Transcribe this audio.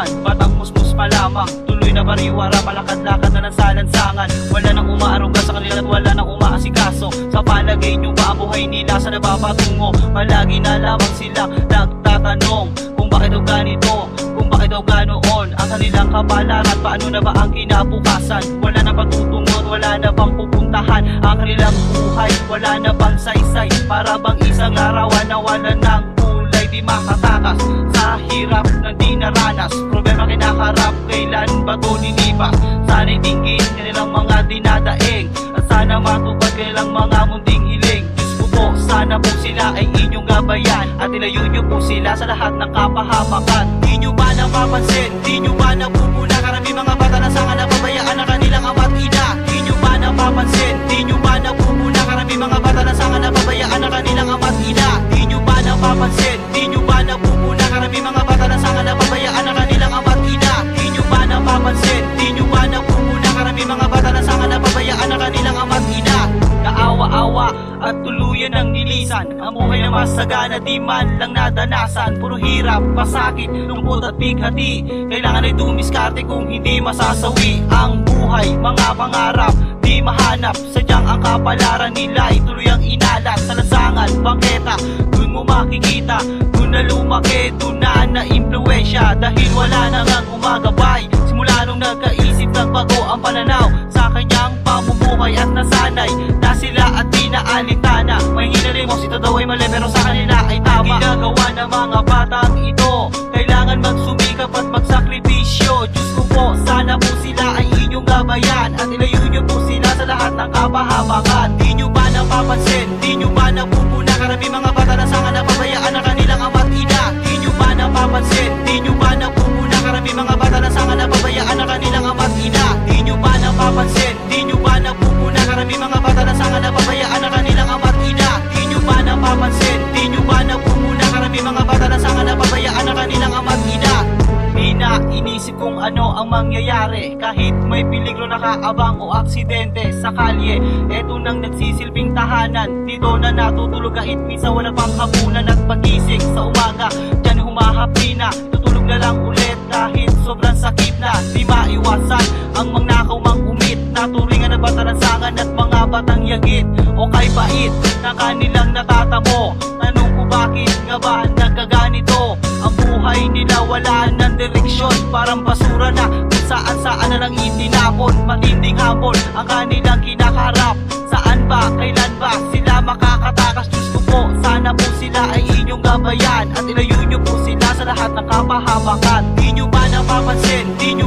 larawan, batang musmus pa lamang, tuloy na bariwara, palakad-lakad na nagsalansangan. Wala nang umaaruga sa kanila at wala nang umaasikaso. Sa palagay nyo ba ang buhay nila sa nababatungo? Palagi na lamang silang nagtatanong kung bakit daw ganito, kung bakit daw ganoon ang kanilang kapalaran. Paano na ba ang kinabukasan? Wala na patutungo, wala na bang pupuntahan ang kanilang buhay? Wala na bang saysay? Para bang isang larawan na wala ng kulay, di makatakas sa hirap na di naranas. Problema kinaharap, kailan ba to lilipas? Sana'y tingin kanilang mga dinadaing at sana matupad kanilang mga munting hiling. Diyos ko po, sana po sila ay inyong gabayan at ilayo nyo po sila sa lahat ng kapahamakan. Di nyo ba napapansin? Di nyo ba nabubula? Karami mga bata na sanga napabayaan ang kanilang ama't ina. Di nyo ba napapansin? Di nyo ba nabubula? Karami mga bata na sanga napabayaan ang kanilang ama't ina. Di nyo ba napapansin? Di nyo ba nabubula? Karami mga bata na sanga napabayaan ang kanilang ama't ina. Di nyo ba napapansin? Di nyo ba nabubula? Karami mga bata na sanga napabayaan ang kanilang ama't ina. Kaawa-awa at tuluyan ng nilisan ang buhay na masagana, di man lang nadanasan. Puro hirap, pasakit, lungkot at bighati. Kailangan ay dumiskarte kung hindi masasawi ang buhay. Mga pangarap, di mahanap. Sadyang ang kapalaran nila ay tuluyang inalat sa lansangan, bangketa. Dun mo makikita, dun na lumaki, dun na na-impluensya. Dahil wala na ngang umagabay, simula nung nagkaisip nagbago ang pananaw sa kanyang pamumuhay at nasanay na sila at di na alintana. May hinalim mo, ito daw ay mali pero sa kanila ay tama. Ginagawa ng mga batang ito, kailangan magsumikap at magsakripisyo. Diyos ko po, sana po sila ay inyong gabayan at ilayo nyo po sila sa lahat ng kapahamakan. Di nyo ba napapansin? Di nyo ba nabubuna? Karami mga bata na sanga napabayaan ang kanilang ama't ina. Di nyo ba napapansin? Di nyo ba nabubuna? Karami mga bata na sanga napabayaan ang kanilang ama't ina. Di nyo ba napapansin? Di nyo ba nabubuna? Karami mga bata na sanga napabayaan ang kanilang ama't ina. Di nyo ba napapansin? Di nyo ba nabubuna? Karami mga bata na sanga napabayaan ang kanilang ama't ina. Di na inisip kung ano ang mangyayari kahit may peligro nakaabang o aksidente sa kalye. Eto nang nagsisilbing tahanan, dito na natutulog kahit minsan wala pang hapunan. At pagising sa umaga, dyan humahapi na, tutulog na lang ulit dahil sobrang sakit na. Di maiwasan ang mangnakaw, mangumit, naturingan na batalansangan at mga batang yagit o kay bait na kanilang natatamo. Tanong ko bakit nga ba nagkaganito? Ang buhay nila wala ng direksyon, parang basura na kung saan na lang itinapon. Matinding hamon ang kanilang kinakaharap. Saan ba, kailan ba sila makakatakas? Diyos ko po, sana po sila ay inyong gabayan at ilayo nyo po sila sa lahat ng kapahamakan. Di nyo ba napapansin? Di